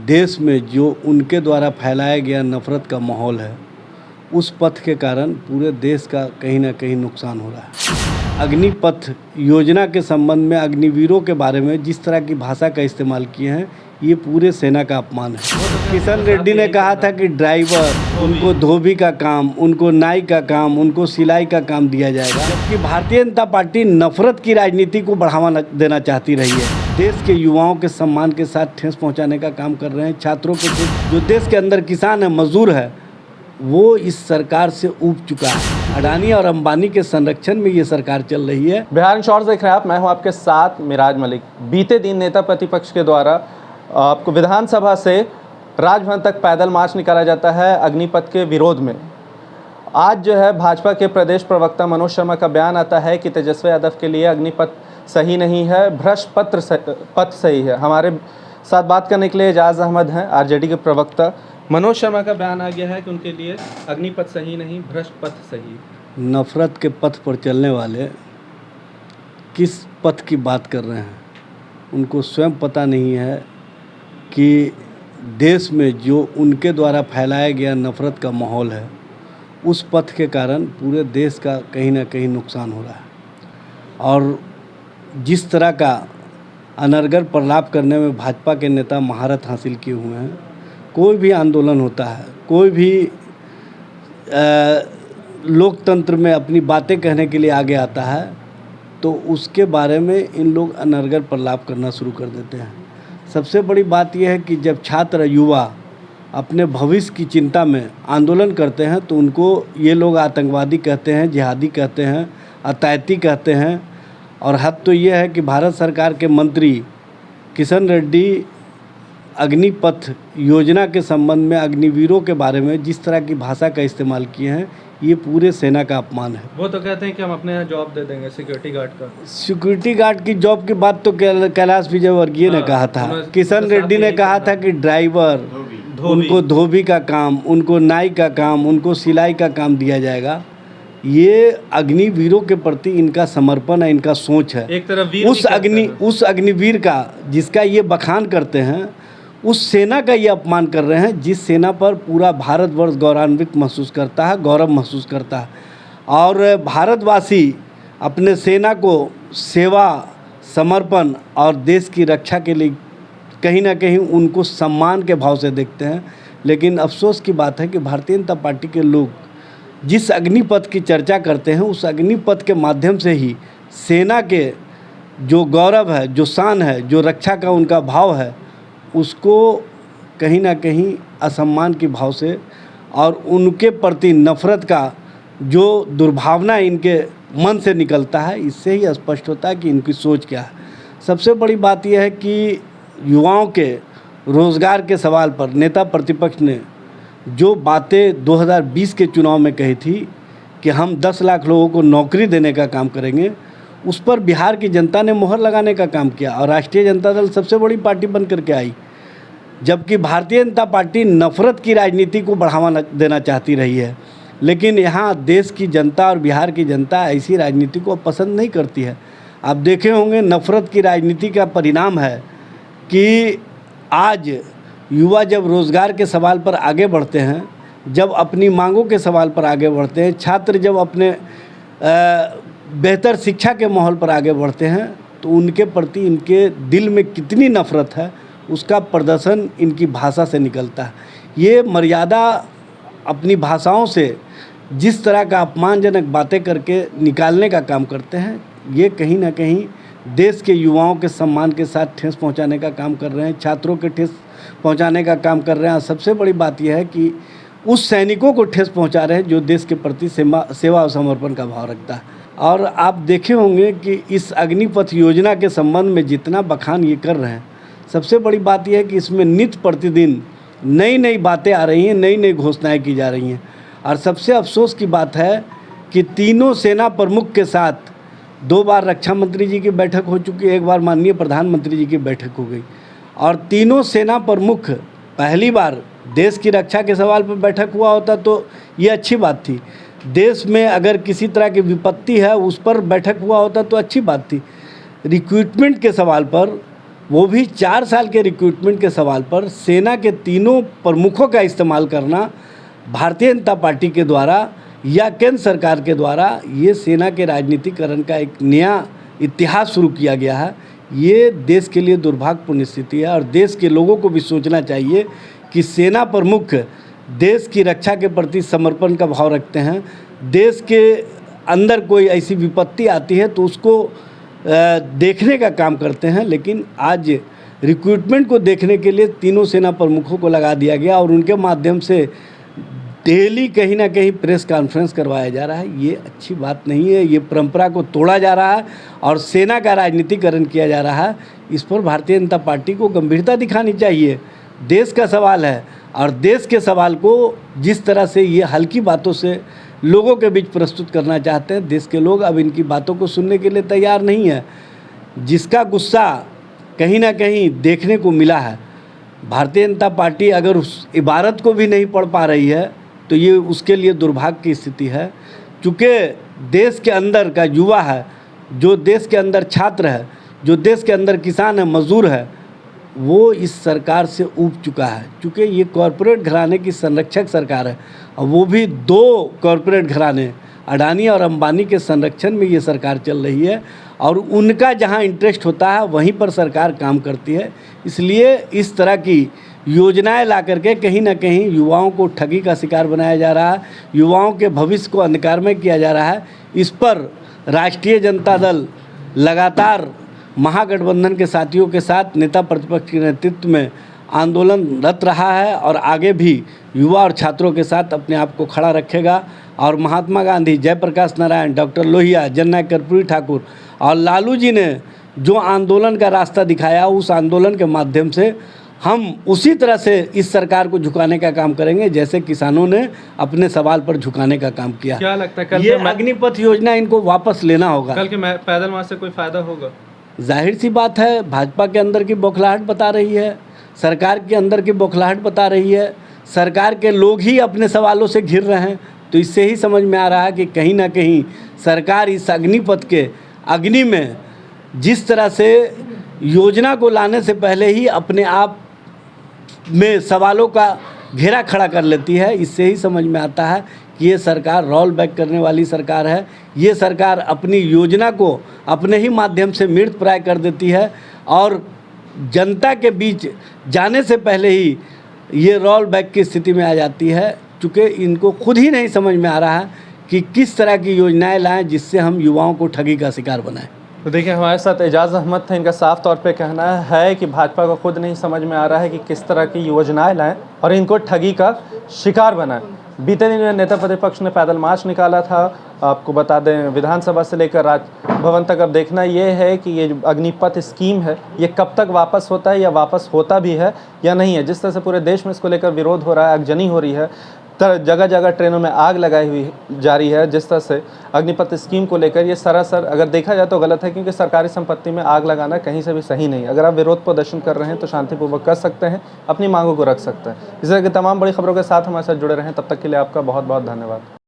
देश में जो उनके द्वारा फैलाया गया नफ़रत का माहौल है, उस पथ के कारण पूरे देश का कहीं ना कहीं नुकसान हो रहा है। अग्निपथ योजना के संबंध में अग्निवीरों के बारे में जिस तरह की भाषा का इस्तेमाल किए हैं, ये पूरे सेना का अपमान है। किशन रेड्डी ने कहा था कि ड्राइवर, उनको धोबी का काम, उनको नाई का काम, उनको सिलाई का काम दिया जाएगा, जबकि भारतीय जनता पार्टी नफरत की राजनीति को बढ़ावा देना चाहती रही है। देश के युवाओं के सम्मान के साथ ठेस पहुंचाने का काम कर रहे हैं। छात्रों के जो देश के अंदर किसान है, मजदूर है, वो इस सरकार से ऊब चुका है। अडानी और अंबानी के संरक्षण में ये सरकार चल रही है। बिहार इंश्योरेंस देख रहे हैं आप, मैं हूं आपके साथ मिराज मलिक। बीते दिन नेता प्रतिपक्ष के द्वारा आपको विधानसभा से राजभवन तक पैदल मार्च निकाला जाता है अग्निपथ के विरोध में। आज जो है भाजपा के प्रदेश प्रवक्ता मनोज शर्मा का बयान आता है कि तेजस्वी यादव के लिए अग्निपथ सही नहीं है, भ्रष्ट पथ सही है। हमारे साथ बात करने के लिए एजाज अहमद हैं, आरजेडी के प्रवक्ता। मनोज शर्मा का बयान आ गया है कि उनके लिए अग्निपथ सही नहीं, भ्रष्ट पथ सही। नफरत के पथ पर चलने वाले किस पथ की बात कर रहे हैं, उनको स्वयं पता नहीं है कि देश में जो उनके द्वारा फैलाया गया नफरत का माहौल है, उस पथ के कारण पूरे देश का कहीं ना कहीं नुकसान हो रहा है। और जिस तरह का अनर्गल प्रलाप करने में भाजपा के नेता महारत हासिल किए हुए हैं, कोई भी आंदोलन होता है, कोई भी लोकतंत्र में अपनी बातें कहने के लिए आगे आता है, तो उसके बारे में इन लोग अनर्गल प्रलाप करना शुरू कर देते हैं। सबसे बड़ी बात यह है कि जब छात्र युवा अपने भविष्य की चिंता में आंदोलन करते हैं, तो उनको ये लोग आतंकवादी कहते हैं, जिहादी कहते हैं, अतैती कहते हैं। और हद तो ये है कि भारत सरकार के मंत्री किशन रेड्डी अग्निपथ योजना के संबंध में अग्निवीरों के बारे में जिस तरह की भाषा का इस्तेमाल किए हैं, ये पूरे सेना का अपमान है। वो तो कहते हैं कि हम अपने यहाँ जॉब दे देंगे सिक्योरिटी गार्ड का। सिक्योरिटी गार्ड की जॉब की बात तो कैलाश विजयवर्गीय ने कहा था। किशन रेड्डी ने कहा था कि ड्राइवर, उनको धोबी का काम, उनको नाई का काम, उनको सिलाई का काम दिया जाएगा। ये अग्निवीरों के प्रति इनका समर्पण है, इनका सोच है। एक तरफ उस अग्निवीर का जिसका ये बखान करते हैं, उस सेना का ये अपमान कर रहे हैं, जिस सेना पर पूरा भारतवर्ष गौरवान्वित महसूस करता है, गौरव महसूस करता है। और भारतवासी अपने सेना को सेवा, समर्पण और देश की रक्षा के लिए कहीं ना कहीं उनको सम्मान के भाव से देखते हैं। लेकिन अफसोस की बात है कि भारतीय जनता पार्टी के लोग जिस अग्निपथ की चर्चा करते हैं, उस अग्निपथ के माध्यम से ही सेना के जो गौरव है, जो शान है, जो रक्षा का उनका भाव है, उसको कहीं ना कहीं असम्मान की भाव से और उनके प्रति नफ़रत का जो दुर्भावना इनके मन से निकलता है, इससे ही स्पष्ट होता है कि इनकी सोच क्या है। सबसे बड़ी बात यह है कि युवाओं के रोज़गार के सवाल पर नेता प्रतिपक्ष ने जो बातें 2020 के चुनाव में कही थी कि हम 10 लाख लोगों को नौकरी देने का काम करेंगे, उस पर बिहार की जनता ने मोहर लगाने का काम किया और राष्ट्रीय जनता दल सबसे बड़ी पार्टी बन करके आई। जबकि भारतीय जनता पार्टी नफरत की राजनीति को बढ़ावा देना चाहती रही है। लेकिन यहाँ देश की जनता और बिहार की जनता ऐसी राजनीति को पसंद नहीं करती है। आप देखे होंगे, नफरत की राजनीति का परिणाम है कि आज युवा जब रोज़गार के सवाल पर आगे बढ़ते हैं, जब अपनी मांगों के सवाल पर आगे बढ़ते हैं, छात्र जब अपने बेहतर शिक्षा के माहौल पर आगे बढ़ते हैं, तो उनके प्रति इनके दिल में कितनी नफ़रत है, उसका प्रदर्शन इनकी भाषा से निकलता है। ये मर्यादा अपनी भाषाओं से जिस तरह का अपमानजनक बातें करके निकालने का काम करते हैं, ये कहीं ना कहीं देश के युवाओं के सम्मान के साथ ठेस पहुंचाने का काम कर रहे हैं, छात्रों के ठेस पहुंचाने का काम कर रहे हैं। सबसे बड़ी बात यह है कि उस सैनिकों को ठेस पहुंचा रहे हैं जो देश के प्रति सेवा और समर्पण का भाव रखता है। और आप देखे होंगे कि इस अग्निपथ योजना के संबंध में जितना बखान ये कर रहे हैं, सबसे बड़ी बात यह है कि इसमें नित्य प्रतिदिन नई नई बातें आ रही हैं, नई नई घोषणाएं की जा रही हैं। और सबसे अफसोस की बात है कि तीनों सेना प्रमुख के साथ 2 बार रक्षा मंत्री जी की बैठक हो चुकी है, 1 बार माननीय प्रधानमंत्री जी की बैठक हो गई। और तीनों सेना प्रमुख, पहली बार देश की रक्षा के सवाल पर बैठक हुआ होता तो ये अच्छी बात थी। देश में अगर किसी तरह की विपत्ति है, उस पर बैठक हुआ होता तो अच्छी बात थी। रिक्रूटमेंट के सवाल पर वो भी 4 साल के रिक्रूटमेंट के सवाल पर सेना के तीनों प्रमुखों का इस्तेमाल करना भारतीय जनता पार्टी के द्वारा या केंद्र सरकार के द्वारा ये सेना के राजनीतिकरण का एक नया इतिहास शुरू किया गया है। ये देश के लिए दुर्भाग्यपूर्ण स्थिति है और देश के लोगों को भी सोचना चाहिए कि सेना प्रमुख देश की रक्षा के प्रति समर्पण का भाव रखते हैं। देश के अंदर कोई ऐसी विपत्ति आती है तो उसको देखने का काम करते हैं, लेकिन आज रिक्रूटमेंट को देखने के लिए तीनों सेना प्रमुखों को लगा दिया गया और उनके माध्यम से डेली कहीं ना कहीं प्रेस कॉन्फ्रेंस करवाया जा रहा है। ये अच्छी बात नहीं है, ये परंपरा को तोड़ा जा रहा है और सेना का राजनीतिकरण किया जा रहा है। इस पर भारतीय जनता पार्टी को गंभीरता दिखानी चाहिए। देश का सवाल है और देश के सवाल को जिस तरह से ये हल्की बातों से लोगों के बीच प्रस्तुत करना चाहते हैं, देश के लोग अब इनकी बातों को सुनने के लिए तैयार नहीं है। जिसका गुस्सा कहीं ना कहीं देखने को मिला है, भारतीय जनता पार्टी अगर उस इबारत को भी नहीं पढ़ पा रही है तो ये उसके लिए दुर्भाग्य की स्थिति है। चूँकि देश के अंदर का युवा है, जो देश के अंदर छात्र है, जो देश के अंदर किसान है, मजदूर है, वो इस सरकार से ऊब चुका है। चूँकि ये कॉरपोरेट घराने की संरक्षक सरकार है और वो भी 2 कॉरपोरेट घराने अडानी और अंबानी के संरक्षण में ये सरकार चल रही है और उनका जहाँ इंटरेस्ट होता है वहीं पर सरकार काम करती है। इसलिए इस तरह की योजनाएं ला करके कहीं ना कहीं युवाओं को ठगी का शिकार बनाया जा रहा है, युवाओं के भविष्य को अंधकारमय किया जा रहा है। इस पर राष्ट्रीय जनता दल लगातार महागठबंधन के साथियों के साथ नेता प्रतिपक्ष के नेतृत्व में आंदोलनरत रहा है और आगे भी युवा और छात्रों के साथ अपने आप को खड़ा रखेगा। और महात्मा गांधी, जयप्रकाश नारायण, डॉक्टर लोहिया, जननायक कर्पूरी ठाकुर और लालू जी ने जो आंदोलन का रास्ता दिखाया, उस आंदोलन के माध्यम से हम उसी तरह से इस सरकार को झुकाने का काम करेंगे जैसे किसानों ने अपने सवाल पर झुकाने का काम किया। क्या लगता है कल ये अग्निपथ योजना इनको वापस लेना होगा। कल के पैदल मार्च से कोई फायदा होगा? जाहिर सी बात है, भाजपा के अंदर की बौखलाहट बता रही है, सरकार के अंदर की बौखलाहट बता रही है, सरकार के लोग ही अपने सवालों से घिर रहे हैं। तो इससे ही समझ में आ रहा है कि कहीं ना कहीं सरकार इस अग्निपथ के अग्नि में जिस तरह से योजना को लाने से पहले ही अपने आप में सवालों का घेरा खड़ा कर लेती है। इससे ही समझ में आता है कि ये सरकार रोल बैक करने वाली सरकार है। ये सरकार अपनी योजना को अपने ही माध्यम से मृत प्राय कर देती है और जनता के बीच जाने से पहले ही ये रोल बैक की स्थिति में आ जाती है। चूँकि इनको खुद ही नहीं समझ में आ रहा है कि किस तरह की योजनाएं लाएं जिससे हम युवाओं को ठगी का शिकार बनाएं। तो देखिए, हमारे साथ एजाज अहमद थे। इनका साफ तौर पे कहना है कि भाजपा को खुद नहीं समझ में आ रहा है कि किस तरह की योजनाएं लाएं और इनको ठगी का शिकार बनाएं। बीते दिन नेता प्रतिपक्ष ने पैदल मार्च निकाला था। आपको बता दें, विधानसभा से लेकर राजभवन तक अब देखना ये है कि ये जो अग्निपथ स्कीम है ये कब तक वापस होता है या वापस होता भी है या नहीं है। जिस तरह से पूरे देश में इसको लेकर विरोध हो रहा है, आगजनी हो रही है, जगह जगह ट्रेनों में आग लगाई हुई जा रही है। जिस तरह से अग्निपथ स्कीम को लेकर ये सरासर अगर देखा जाए तो गलत है, क्योंकि सरकारी संपत्ति में आग लगाना कहीं से भी सही नहीं। अगर आप विरोध प्रदर्शन कर रहे हैं तो शांतिपूर्वक कर सकते हैं, अपनी मांगों को रख सकते हैं। इस तरह की तमाम बड़ी खबरों के साथ हमारे साथ जुड़े रहें। तब तक के लिए आपका बहुत बहुत धन्यवाद।